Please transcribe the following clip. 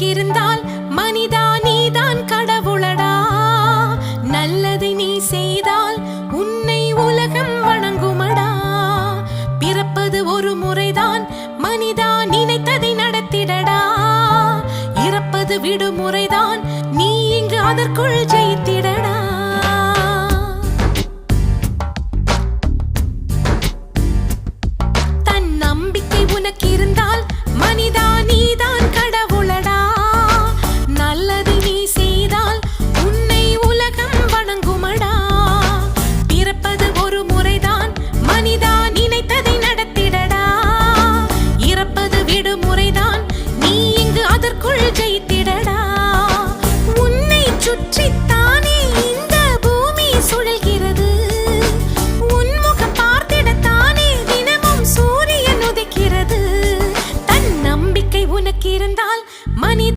இருந்தால் மனிதா நீதான் கடவுளடா. நல்லதை நீ செய்தால் உன்னை உலகம் வணங்குமடா. பிறப்பது ஒரு முறைதான் மனிதா, நினைத்ததை நடத்திடடா. இறப்பது விடுமுறைதான், நீ இங்கு அதற்குள் ஜெயித்திடடா.